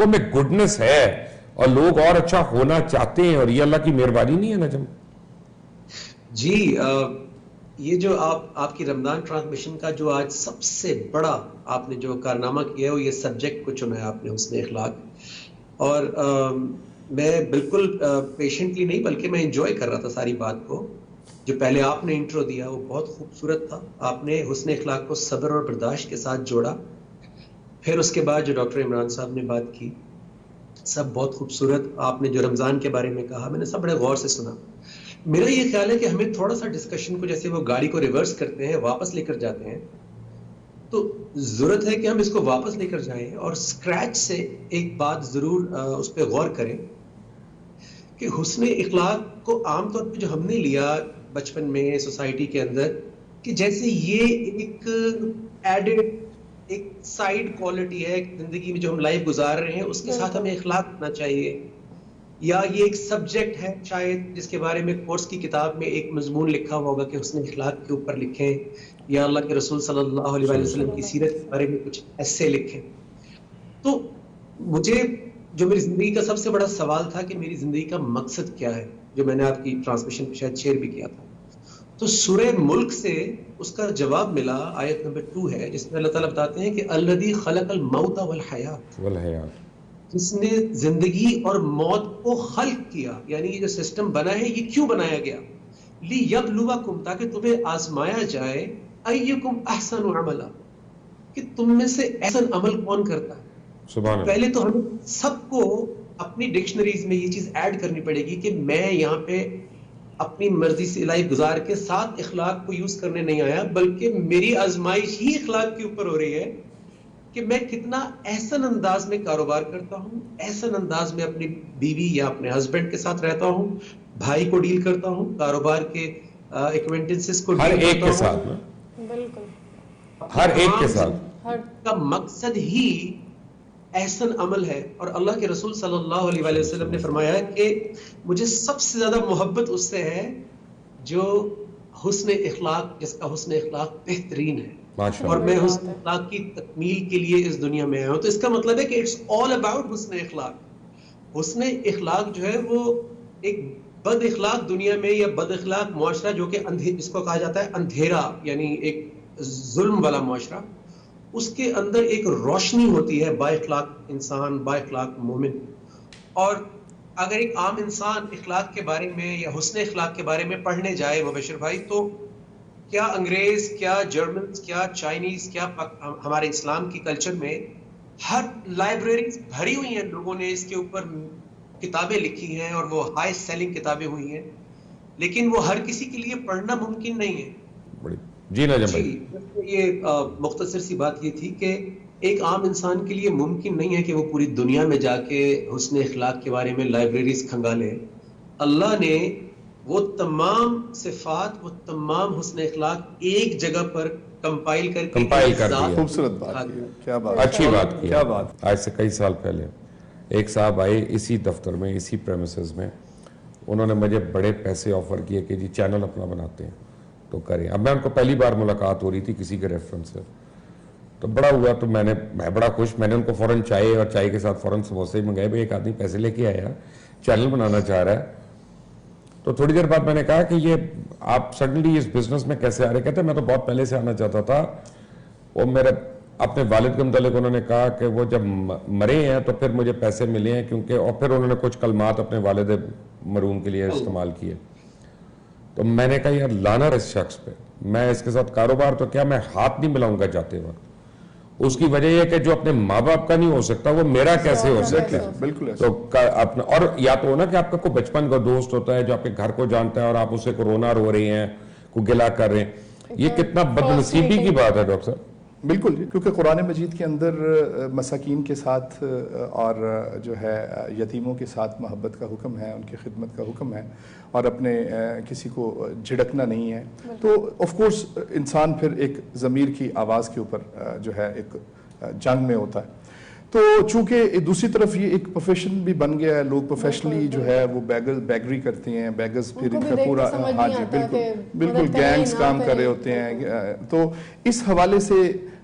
لوگوں میں گڈنس ہے اور لوگ اور اچھا ہونا چاہتے ہیں, اور یہ اللہ کی مہربانی نہیں ہے نجم؟ جی یہ جو آپ کی رمضان ٹرانسمیشن کا جو آج سب سے بڑا آپ نے جو کارنامہ کیا ہے وہ یہ سبجیکٹ کو چنا ہے آپ نے, حسن اخلاق. اور میں بالکل پیشنٹلی نہیں بلکہ میں انجوائے کر رہا تھا ساری بات کو. جو پہلے آپ نے انٹرو دیا وہ بہت خوبصورت تھا. آپ نے حسن اخلاق کو صبر اور برداشت کے ساتھ جوڑا. پھر اس کے بعد جو ڈاکٹر عمران صاحب نے بات کی سب بہت خوبصورت. آپ نے جو رمضان کے بارے میں کہا میں نے سب بڑے غور سے سنا. میرا یہ خیال ہے کہ ہمیں تھوڑا سا ڈسکشن کو, جیسے وہ گاڑی کو ریورس کرتے ہیں واپس لے کر جاتے ہیں, تو ضرورت ہے کہ ہم اس کو واپس لے کر جائیں اور اسکریچ سے ایک بات ضرور اس پہ غور کریں کہ حسن اخلاق کو عام طور پہ جو ہم نے لیا بچپن میں سوسائٹی کے اندر کہ جیسے یہ ایک ایڈڈ ایک سائیڈ کوالٹی ہے زندگی میں جو ہم لائف گزار رہے ہیں, اس کے ساتھ ہمیں اخلاق ہونا چاہیے, یا یہ ایک سبجیکٹ ہے شاید جس کے بارے میں کورس کی کتاب میں ایک مضمون لکھا ہوا ہوگا کہ حسن اخلاق کے اوپر لکھیں, یا اللہ کے رسول صلی اللہ علیہ وسلم کی سیرت کے بارے میں کچھ ایسے لکھیں. تو مجھے جو میری زندگی کا سب سے بڑا سوال تھا کہ میری زندگی کا مقصد کیا ہے, جو میں نے آپ کی ٹرانسمیشن پہ شاید شیئر بھی کیا تھا, تو سورہ ملک سے اس کا جواب ملا. آیت نمبر 2 ہے جس میں اللہ تعالیٰ بتاتے ہیں کہ الذی خلق الموت والحیات, جس نے زندگی اور موت کو خلق کیا, یعنی یہ جو سسٹم بنا ہے یہ کیوں بنایا گیا, لیبلوکم, تاکہ تمہیں آزمایا جائے, ایکم احسن عملا, کہ تم میں سے احسن عمل کون کرتا ہے. پہلے تو ہمیں سب کو اپنی ڈکشنریز میں یہ چیز ایڈ کرنی پڑے گی کہ میں یہاں پہ اپنی مرضی سے لائف گزار کے ساتھ اخلاق کو یوز کرنے نہیں آیا, بلکہ میری آزمائش ہی اخلاق کے اوپر ہو رہی ہے کہ میں کتنا احسن انداز میں کاروبار کرتا ہوں, احسن انداز میں اپنی بیوی یا اپنے ہسبینڈ کے ساتھ رہتا ہوں, بھائی کو ڈیل کرتا ہوں, کاروبار کے ایکوینٹنسز کو ہر ڈیل ایک کرتا کے ہوں. ساتھ, بالکل ہر ایک کے ساتھ کا مقصد ہی احسن عمل ہے. اور اللہ کے رسول صلی اللہ علیہ وآلہ وسلم نے فرمایا کہ مجھے سب سے زیادہ محبت اس سے ہے جو حسن اخلاق, جس کا حسن اخلاق بہترین ہے, اور میں حسن اخلاق کی تکمیل کے لیے اس دنیا میں آیا ہوں. تو اس کا مطلب ہے کہ اٹس آل اباؤٹ حسن اخلاق. حسن اخلاق جو ہے وہ ایک بد اخلاق دنیا میں یا بد اخلاق معاشرہ جو کہ جس کو کہا جاتا ہے اندھیرا, یعنی ایک ظلم والا معاشرہ, اس کے اندر ایک روشنی ہوتی ہے با اخلاق انسان, با اخلاق مومن. اور اگر ایک عام انسان اخلاق کے بارے میں یا حسن اخلاق کے بارے میں پڑھنے جائے مبشر بھائی, تو کیا انگریز, کیا جرمنز, کیا چائنیز, کیا ہمارے اسلام کی کلچر میں ہر لائبریریز بھری ہوئی ہیں, لوگوں نے اس کے اوپر کتابیں لکھی ہیں اور وہ ہائی سیلنگ کتابیں ہوئی ہیں, لیکن وہ ہر کسی کے لیے پڑھنا ممکن نہیں ہے. جی نجم بھائی, یہ مختصر سی بات یہ تھی کہ ایک عام انسان کے لیے ممکن نہیں ہے کہ وہ پوری دنیا میں جا کے حسن اخلاق کے بارے میں لائبریریز کھنگالے. اللہ نے وہ تمام صفات, وہ تمام حسن اخلاق ایک جگہ پر کمپائل کر دیا. خوبصورت بات, کیا بات, اچھی بات, کیا بات. آج سے کئی سال پہلے ایک صاحب آئے اسی دفتر میں, اسی پریمیسز میں, انہوں نے مجھے بڑے پیسے آفر کیے کہ جی چینل اپنا بناتے ہیں تو کریں. اب میں ان کو پہلی بار ملاقات ہو رہی تھی کسی کے ریفرنس سے, تو بڑا ہوا, تو میں بڑا خوش, میں نے ان کو فوراً چائے اور چائے کے ساتھ فوراً سموسے منگائے. بھائی ایک آدمی پیسے لے کے آیا, چینل بنانا چاہ رہا ہے. تو تھوڑی دیر بعد میں نے کہا کہ یہ آپ سڈنلی اس بزنس میں کیسے آ رہے؟ کہتے میں تو بہت پہلے سے آنا چاہتا تھا. وہ میرے اپنے والد کے متعلق انہوں نے کہا کہ وہ جب مرے ہیں تو پھر مجھے پیسے ملے ہیں, کیونکہ اور پھر انہوں نے کچھ کلمات اپنے والد مرحوم کے لیے استعمال کیے. تو میں نے کہا یار لانا اس شخص پہ, میں اس کے ساتھ کاروبار تو کیا میں ہاتھ نہیں ملاؤں گا جاتے وقت. اس کی وجہ یہ کہ جو اپنے ماں باپ کا نہیں ہو سکتا وہ میرا کیسے ہو سکتا ہے. بالکل. تو اپنا, اور یا تو ہونا کہ آپ کا کوئی بچپن کا دوست ہوتا ہے جو آپ کے گھر کو جانتا ہے اور آپ اسے کو رونا رو رہی ہیں, کو گلا کر رہے ہیں, یہ کتنا بدنصیبی کی بات ہے ڈاکٹر صاحب. بالکل, کیونکہ قرآن مجید کے اندر مساکین کے ساتھ اور جو ہے یتیموں کے ساتھ محبت کا حکم ہے, ان کی خدمت کا حکم ہے, اور اپنے کسی کو جھڑکنا نہیں ہے. تو آف کورس انسان پھر ایک ضمیر کی آواز کے اوپر جو ہے ایک جنگ میں ہوتا ہے. تو چونکہ دوسری طرف یہ ایک پروفیشن بھی بن گیا ہے, لوگ پروفیشنلی جو ہے وہ بیگری کرتے ہیں, بیگرز پھر ان کا پورا, ہاں جی بالکل گینگز کام کر رہے ہوتے ہیں. تو اس حوالے سے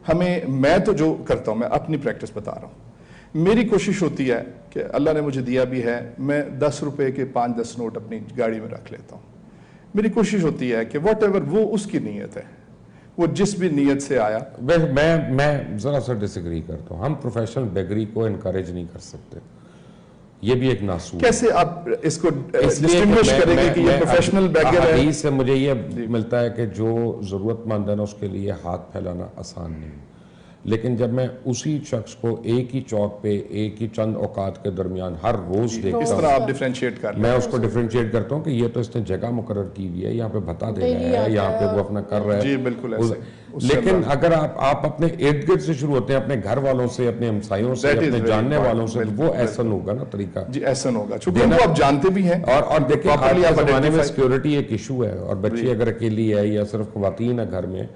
ہمیں, میں تو جو کرتا ہوں, میں اپنی پریکٹس بتا رہا ہوں میری کوشش ہوتی ہے کہ اللہ نے مجھے دیا بھی ہے, میں 10 روپے کے 5-10 نوٹ اپنی گاڑی میں رکھ لیتا ہوں. میری کوشش ہوتی ہے کہ واٹ ایور وہ اس کی نیت ہے, وہ جس بھی نیت سے آیا. میں ذرا سا ڈس ایگری کرتا ہوں. ہم پروفیشنل بیگری کو انکریج نہیں کر سکتے, یہ بھی ایک ناصور. کیسے آپ اس کو ڈسٹنگوش کریں گے کہ یہ پروفیشنل بیگر ہے؟ حدیث سے مجھے یہ ملتا ہے کہ جو ضرورت مند ہے نا اس کے لیے ہاتھ پھیلانا آسان نہیں, لیکن جب میں اسی شخص کو ایک ہی چوک پہ ایک ہی چند اوقات کے درمیان ہر روز دیکھتا ہوں, اس طرح آپ ڈیفرینشیٹ کر لیں. میں اس کو ڈیفرینشیٹ کرتا ہوں کہ یہ تو اس نے جگہ مقرر کی ہوئی ہے, یہاں پہ بھتا دے رہا ہے, یہاں پہ وہ اپنا کر رہا ہے. جی بالکل ایسے. لیکن اگر آپ اپنے ارد گرد سے شروع ہوتے ہیں, اپنے گھر والوں سے, اپنے ہمسایوں سے, اپنے جاننے والوں سے, وہ احسن ہوگا نا طریقہ. جی احسن ہوگا, چونکہ ان کو آپ جانتے بھی ہیں. اور دیکھیں آج کے زمانے میں سیکیورٹی ایک ایشو ہے, اور بچی اگر اکیلی ہے یا صرف خواتین ہے گھر میں,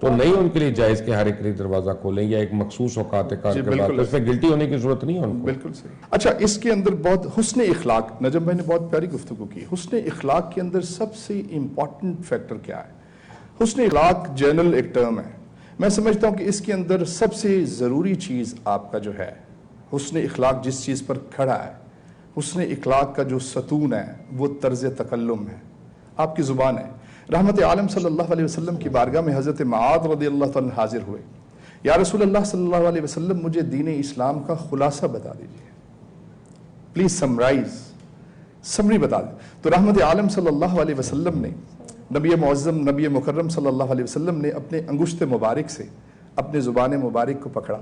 تو نہیں ان کے لیے جائز کہ ہر ایک لیے دروازہ کھولیں یا ایک مخصوص اوقات کار کے بعد, اس میں گلٹی ہونے کی ضرورت نہیں ہے ان کو. بالکل صحیح. اچھا, اس کے اندر بہت حسن اخلاق, نجم بھائی نے بہت پیاری گفتگو کی. حسن اخلاق کے اندر سب سے امپورٹنٹ فیکٹر کیا ہے؟ حسن اخلاق جنرل ایک ٹرم ہے. میں سمجھتا ہوں کہ اس کے اندر سب سے ضروری چیز آپ کا جو ہے حسن اخلاق, جس چیز پر کھڑا ہے, حسن اخلاق کا جو ستون ہے وہ طرز تکلم ہے, آپ کی زبان ہے. رحمت عالم صلی اللہ علیہ وسلم کی بارگاہ میں حضرت معاذ رضی اللہ عنہ حاضر ہوئے. یا رسول اللہ صلی اللہ علیہ وسلم, مجھے دین اسلام کا خلاصہ بتا دیجئے, پلیز سمری بتا دیں. تو رحمت عالم صلی اللہ علیہ وسلم نے, نبی معظم نبی مکرم صلی اللہ علیہ وسلم نے اپنے انگشت مبارک سے اپنے زبان مبارک کو پکڑا,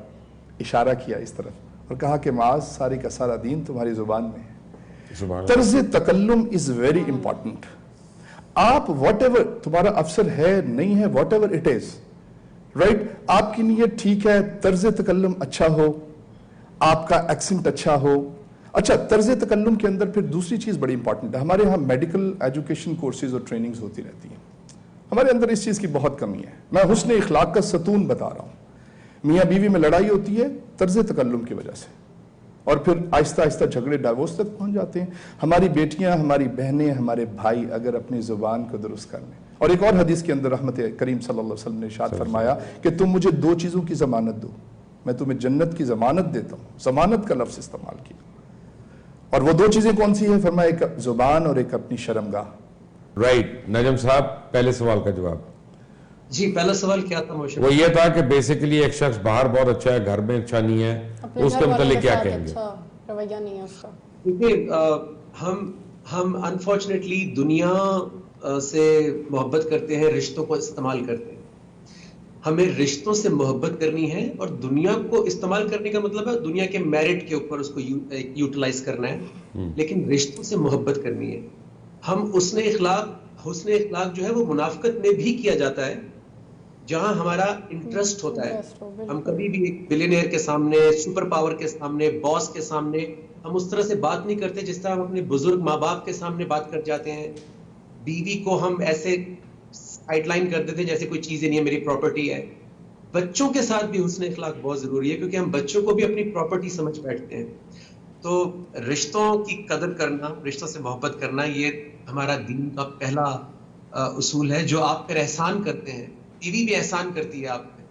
اشارہ کیا اس طرف اور کہا کہ معاذ, سارے کا سارا دین تمہاری زبان میں ہے. طرز تکلم از ویری امپورٹنٹ. آپ واٹ ایور تمہارا افسر ہے نہیں ہے, what ever it is, right, آپ کی نیت ٹھیک ہے, طرز تکلم اچھا ہو, آپ کا ایکسنٹ اچھا ہو. اچھا, طرز تکلم کے اندر پھر دوسری چیز بڑی امپورٹنٹ ہے. ہمارے ہاں میڈیکل ایجوکیشن کورسز اور ٹریننگز ہوتی رہتی ہیں, ہمارے اندر اس چیز کی بہت کمی ہے. میں حسن اخلاق کا ستون بتا رہا ہوں. میاں بیوی میں لڑائی ہوتی ہے طرز تکلم کی وجہ سے, اور پھر آہستہ آہستہ جھگڑے ڈائیورس تک پہنچ جاتے ہیں. ہماری بیٹیاں, ہماری بہنیں, ہمارے بھائی اگر اپنی زبان کو درست کر لیں. اور ایک اور حدیث کے اندر رحمت کریم صلی اللہ علیہ وسلم نے ارشاد فرمایا کہ تم مجھے 2 چیزوں کی ضمانت دو, میں تمہیں جنت کی ضمانت دیتا ہوں. ضمانت کا لفظ استعمال کیا, اور وہ 2 چیزیں کون سی ہیں؟ فرمایا ایک زبان اور ایک اپنی شرمگاہ. رائٹ. نجم صاحب, پہلے سوال کا جواب. جی, پہلا سوال کیا تھا؟ وہ یہ تھا کہ بیسیکلی ایک شخص باہر بہت اچھا ہے, گھر میں اچھا نہیں ہے, اس کے متعلق کیا کہیں گے؟ رویہ نہیں ہے اس کا. دیکھیے, ہم انفارچونیٹلی دنیا سے محبت کرتے ہیں, رشتوں کو استعمال کرتے ہیں. ہمیں رشتوں سے محبت کرنی ہے, اور دنیا کو استعمال کرنے کا مطلب ہے دنیا کے میرٹ کے اوپر اس کو یوٹیلائز کرنا ہے, لیکن رشتوں سے محبت کرنی ہے. ہم حسن اخلاق جو ہے وہ منافقت میں بھی کیا جاتا ہے, جہاں ہمارا انٹرسٹ ہوتا ہے. ہم کبھی بھی ایک بلینئر کے سامنے, سپر پاور کے سامنے, باس کے سامنے ہم اس طرح سے بات نہیں کرتے جس طرح ہم اپنے بزرگ ماں باپ کے سامنے بات کر جاتے ہیں. بیوی کو ہم ایسے سائڈ لائن کر دیتے ہیں جیسے کوئی چیز ہی نہیں ہے, میری پراپرٹی ہے. بچوں کے ساتھ بھی حسن اخلاق بہت ضروری ہے, کیونکہ ہم بچوں کو بھی اپنی پراپرٹی سمجھ بیٹھتے ہیں. تو رشتوں کی قدر کرنا, رشتوں سے محبت کرنا, یہ ہمارا دین کا پہلا اصول ہے. جو آپ پر احسان کرتے ہیں, بیوی بھی احسان کرتی ہے آپ پہ,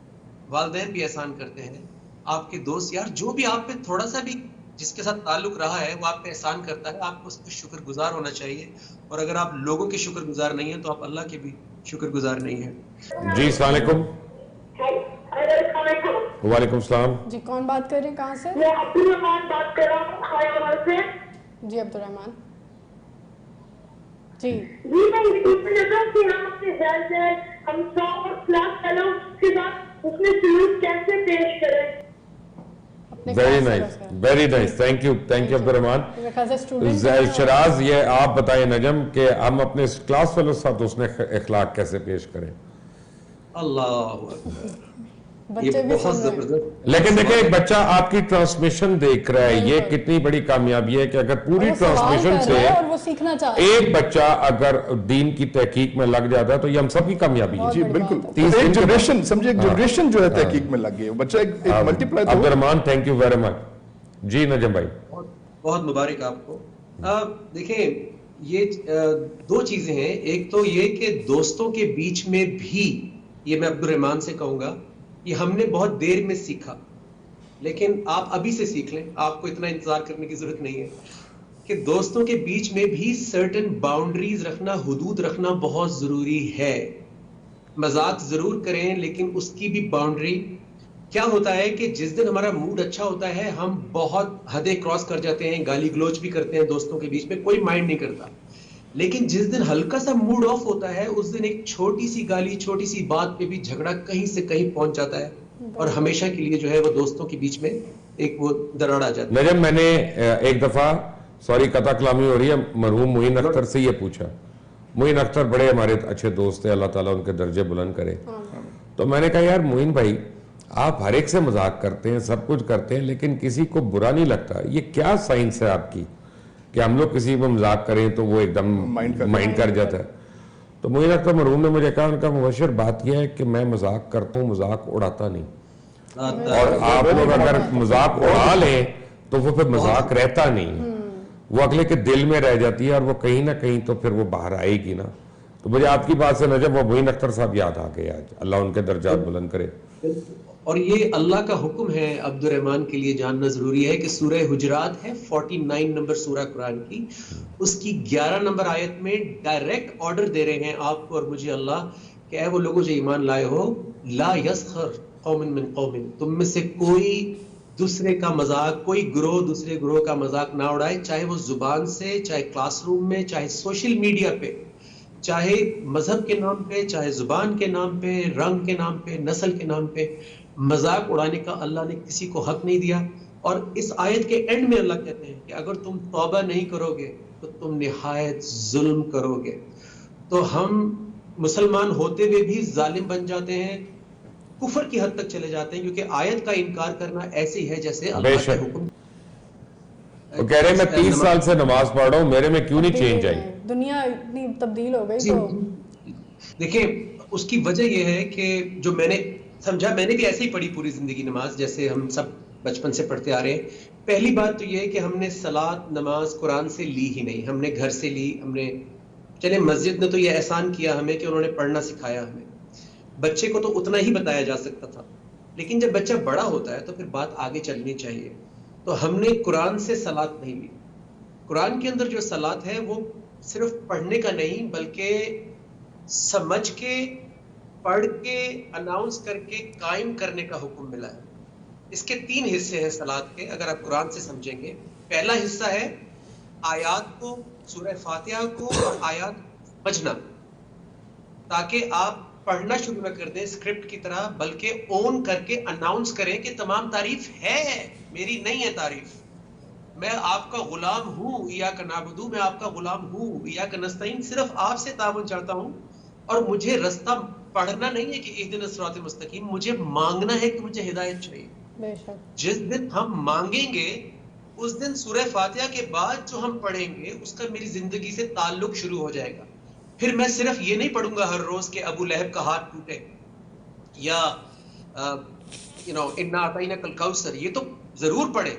والدین بھی احسان کرتے ہیں, آپ کے دوست یار, جو بھی آپ پہ تھوڑا سا بھی جس کے ساتھ تعلق رہا ہے وہ آپ پہ احسان کرتا ہے, آپ کو اس پہ شکر گزار ہونا چاہیے. اور اگر آپ لوگوں کے شکر گزار نہیں ہیں تو آپ اللہ کے بھی شکر گزار نہیں ہیں. جی السلام علیکم. وعلیکم السلام. جی کون بات کر رہے ہیں, کہاں سے؟ میں عبدالرحمان بات کر رہا ہوں خیال سے. جی عبدالرحمان. جی میں اس میں لگا کہ ہم اپنے خیال سے ہم 100 کلاس فیلو کے ساتھ اس میں سلوک کیسے پیش کریں. Very nice, thank you Abdul Rahman. Shiraz, یہ آپ بتائیں نجم کہ ہم اپنے کلاس فیلو کے ساتھ اس نے اخلاق کیسے پیش کریں؟ اللہ, یہ بہت زبردست. لیکن دیکھیں, ایک بچہ آپ کی ٹرانسمیشن دیکھ رہا ہے, یہ کتنی بڑی کامیابی ہے کہ اگر پوری ٹرانسمیشن سے ایک بچہ اگر دین کی تحقیق میں لگ جاتا ہے تو یہ ہم سب کی کامیابی ہے. جی بالکل, ایک جنریشن سمجھے, ایک جنریشن جو ہے تحقیق میں لگ گئی, بچہ ایک multiply. Abdul Rahman thank you very much. جی نجم بھائی. بہت مبارک آپ کو. دیکھیں, یہ 2 چیزیں ہیں. ایک تو یہ کہ دوستوں کے بیچ میں بھی, یہ میں عبدالرحمان سے کہوں گا, یہ ہم نے بہت دیر میں سیکھا. لیکن آپ ابھی سے سیکھ لیں, آپ کو اتنا انتظار کرنے کی ضرورت نہیں ہے کہ دوستوں کے بیچ میں بھی سرٹن باؤنڈریز رکھنا, حدود رکھنا بہت ضروری ہے. مذاق ضرور کریں لیکن اس کی بھی باؤنڈری. کیا ہوتا ہے کہ جس دن ہمارا موڈ اچھا ہوتا ہے ہم بہت حدیں کراس کر جاتے ہیں, گالی گلوچ بھی کرتے ہیں دوستوں کے بیچ میں, کوئی مائنڈ نہیں کرتا. لیکن جس دن ہلکا سا موڈ آف ہوتا ہے اس دن ایک چھوٹی سی گالی, چھوٹی سی بات پہ بھی جھگڑا کہیں سے کہیں پہنچ جاتا ہے اور ہمیشہ کے لیے جو ہے وہ دوستوں کے بیچ میں ایک وہ دراڑ آ جاتی ہے. نجم, میں نے ایک دفعہ, سوری قطع کلامی ہو رہی ہے, مرحوم معین اختر سے یہ پوچھا. معین اختر بڑے ہمارے اچھے دوست ہیں, اللہ تعالیٰ ان کے درجے بلند کرے. تو میں نے کہا یار معین بھائی, آپ ہر ایک سے مذاق کرتے ہیں, سب کچھ کرتے ہیں, لیکن کسی کو برا نہیں لگتا. یہ کیا سائنس ہے آپ کی کہ ہم لوگ کسی کو مذاق کریں تو وہ ایک دم مائنڈ کر جاتا ہے؟ تو معین اختر مرحوم نے مجھے کہا, ان کا مبشر بات یہ ہے کہ میں مذاق کرتا ہوں, مذاق اڑاتا نہیں. اور آپ لوگ اگر مذاق اڑا لیں تو وہ پھر مذاق رہتا نہیں, وہ اگلے کے دل میں رہ جاتی ہے اور وہ کہیں نہ کہیں تو پھر وہ باہر آئے گی نا. تو مجھے آپ کی بات سے نجم وہ معین اختر صاحب یاد آ گئے آج, اللہ ان کے درجات بلند کرے. اور یہ اللہ کا حکم ہے عبد الرحمان کے لیے جاننا ضروری ہے کہ سورہ حجرات ہے 49 نمبر سورہ قرآن کی, اس کی 11 نمبر آیت میں ڈائریکٹ آرڈر دے رہے ہیں آپ کو اور مجھے اللہ کہ اے وہ لوگوں جو ایمان لائے ہو, لا یسخر قوم من قوم, تم میں سے کوئی دوسرے کا مذاق, کوئی گروہ دوسرے گروہ کا مذاق نہ اڑائے, چاہے وہ زبان سے, چاہے کلاس روم میں, چاہے سوشل میڈیا پہ, چاہے مذہب کے نام پہ, چاہے زبان کے نام پہ, رنگ کے نام پہ, نسل کے نام پہ. مذاق اڑانے کا اللہ نے کسی کو حق نہیں دیا. اور اس آیت کے اینڈ میں اللہ کہتے ہیں کہ اگر تم توبہ نہیں کرو گے تو تم نہایت ظلم کرو گے. تو ہم مسلمان ہوتے ہوئے بھی ظالم بن جاتے ہیں, کفر کی حد تک چلے جاتے ہیں, کیونکہ آیت کا انکار کرنا ایسے ہی ہے جیسے اللہ کے حکم. وہ کہہ رہے ہیں میں 30 سال سے نماز پڑھ رہا ہوں, میرے میں کیوں نہیں چینج آئی؟ دنیا اتنی تبدیل ہو گئی. تو دیکھیں اس کی وجہ یہ ہے کہ جو میں نے سمجھا, میں نے بھی ایسے ہی پڑھی پوری زندگی نماز جیسے ہم سب بچپن سے پڑھتے آ رہے ہیں. پہلی بات تو یہ ہے کہ ہم نے صلاۃ نماز قرآن سے لی ہی نہیں, ہم نے گھر سے لی. ہم نے چلے مسجد نے تو یہ احسان کیا ہمیں کہ انہوں نے پڑھنا سکھایا ہمیں, بچے کو تو اتنا ہی بتایا جا سکتا تھا. لیکن جب بچہ بڑا ہوتا ہے تو پھر بات آگے چلنی چاہیے. تو ہم نے قرآن سے صلاۃ نہیں لی. قرآن کے اندر جو صلاۃ ہے وہ صرف پڑھنے کا نہیں بلکہ سمجھ کے, پڑھ کے, اناؤنس کر کے قائم کرنے کا حکم ملا ہے. اس کے 3 حصے ہیں صلاۃ کے, اگر آپ قرآن سے سمجھیں گے. پہلا حصہ ہے آیات کو, سورہ فاتحہ کو اور آیات سمجھنا, تاکہ آپ پڑھنا شروع نہ کر دیں اسکرپٹ کی طرح, بلکہ اون کر کے اناؤنس کریں کہ تمام تعریف ہے, میری نہیں ہے تعریف, میں آپ کا غلام ہوں, ایاک نعبد, میں آپ کا غلام ہوں, ایاک نستعین, صرف آپ سے تعاون چاہتا ہوں. اور مجھے رستہ پڑھنا نہیں ہے کہ اہدنا الصراط المستقیم, مجھے مانگنا ہے کہ مجھے ہدایت چاہیے. بے شک جس دن ہم مانگیں گے اس دن سورہ فاتحہ کے بعد جو ہم پڑھیں گے اس کا میری زندگی سے تعلق شروع ہو جائے گا. پھر میں صرف یہ نہیں پڑھوں گا ہر روز کہ ابو لہب کا ہاتھ ٹوٹے یا انا اعطیناک الکوثر, یہ تو ضرور پڑھے,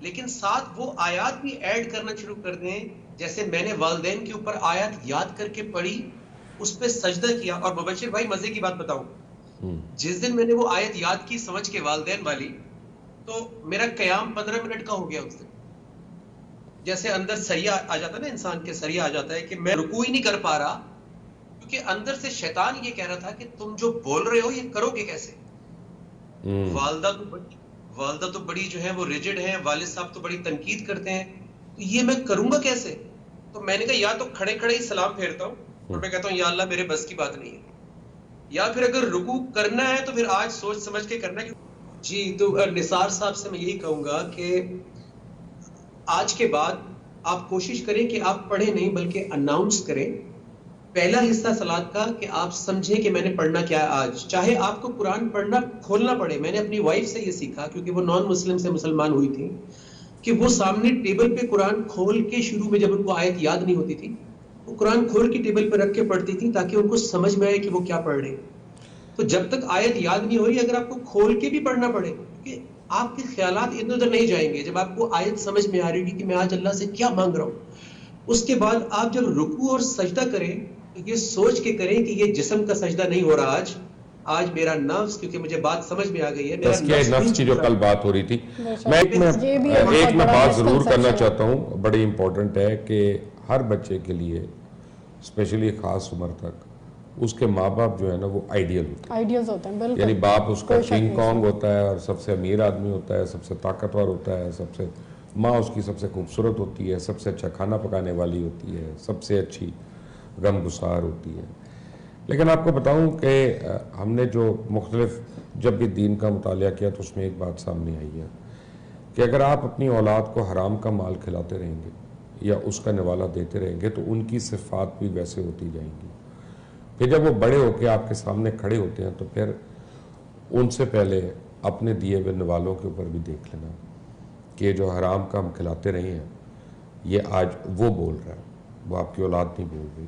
لیکن ساتھ وہ آیات بھی ایڈ کرنا شروع کر دیں. جیسے میں نے والدین کے اوپر آیات یاد کر کے پڑھی, اس پہ سجدہ کیا. اور مبشر بھائی مزے کی بات بتاؤں, جس دن میں نے وہ آیت یاد کی سمجھ کے والدین والی, تو میرا قیام 15 منٹ کا ہو گیا اس دن. جیسے اندر سریا آ جاتا ہے نا, انسان کے سریا آ جاتا ہے کہ میں رکوع ہی نہیں کر پا رہا, کیونکہ اندر سے شیطان یہ کہہ رہا تھا کہ تم جو بول رہے ہو یہ کرو گے کیسے. والدہ تو بڑی جو ہے وہ ریجڈ ہیں, والد صاحب تو بڑی تنقید کرتے ہیں, تو یہ میں کروں گا کیسے. تو میں نے کہا یا تو کھڑے کھڑے ہی سلام پھیرتا ہوں اور میں کہتا ہوں یا اللہ میرے بس کی بات نہیں ہے, یا پھر اگر رکوع کرنا ہے تو پھر آج سوچ سمجھ کے کرنا ہے. جی تو نثار صاحب سے میں یہی کہوں گا کہ آج کے بعد آپ کوشش کریں کہ آپ پڑھیں نہیں بلکہ اناؤنس کریں. پہلا حصہ صلاۃ کا کہ آپ سمجھیں کہ میں نے پڑھنا کیا ہے آج, چاہے آپ کو قرآن پڑھنا کھولنا پڑے. میں نے اپنی وائف سے یہ سیکھا, کیونکہ وہ نان مسلم سے مسلمان ہوئی تھی, کہ وہ سامنے ٹیبل پہ قرآن کھول کے شروع میں جب ان کو آیت یاد نہیں ہوتی تھی وہ قرآن کھول کے ٹیبل پہ رکھ کے پڑھتی تھی تاکہ ان کو سمجھ میں آئے کہ وہ کیا پڑھ رہے ہیں. تو جب تک آیت یاد نہیں ہو رہی, اگر آپ کو کھول کے بھی پڑھنا پڑے, کیونکہ آپ کے خیالات ادھر ادھر نہیں جائیں گے جب آپ کو آیت سمجھ میں آ رہی ہوگی کہ میں آج اللہ سے کیا مانگ رہا ہوں. اس کے بعد آپ جب رکوع اور سجدہ کریں تو یہ سوچ کے کریں کہ یہ جسم کا سجدہ نہیں ہو رہا آج, آج میرا نفس، کیونکہ مجھے بات سمجھ میں آ گئی ہے، میرا تزکیہ نفس کی جو کل بات ہو رہی تھی، میں ایک میں بات ضرور کرنا چاہتا ہوں، بڑی امپورٹنٹ ہے کہ ہر بچے کے لیے اسپیشلی خاص عمر تک اس کے ماں باپ جو ہے نا وہ آئیڈیل ہوتے ہیں، یعنی باپ اس کا کنگ کانگ ہوتا ہے اور سب سے امیر آدمی ہوتا ہے، سب سے طاقتور ہوتا ہے، سب سے ماں اس کی سب سے خوبصورت ہوتی ہے، سب سے اچھا کھانا پکانے والی ہوتی ہے، سب سے اچھی غم گسار ہوتی ہے۔ لیکن آپ کو بتاؤں کہ ہم نے جو مختلف جب بھی دین کا مطالعہ کیا تو اس میں ایک بات سامنے آئی ہے کہ اگر آپ اپنی اولاد کو حرام کا مال کھلاتے رہیں گے یا اس کا نوالہ دیتے رہیں گے تو ان کی صفات بھی ویسے ہوتی جائیں گی۔ پھر جب وہ بڑے ہو کے آپ کے سامنے کھڑے ہوتے ہیں تو پھر ان سے پہلے اپنے دیے ہوئے نوالوں کے اوپر بھی دیکھ لینا کہ جو حرام کا ہم کھلاتے رہے ہیں یہ آج وہ بول رہا ہے، وہ آپ کی اولاد نہیں بول رہی۔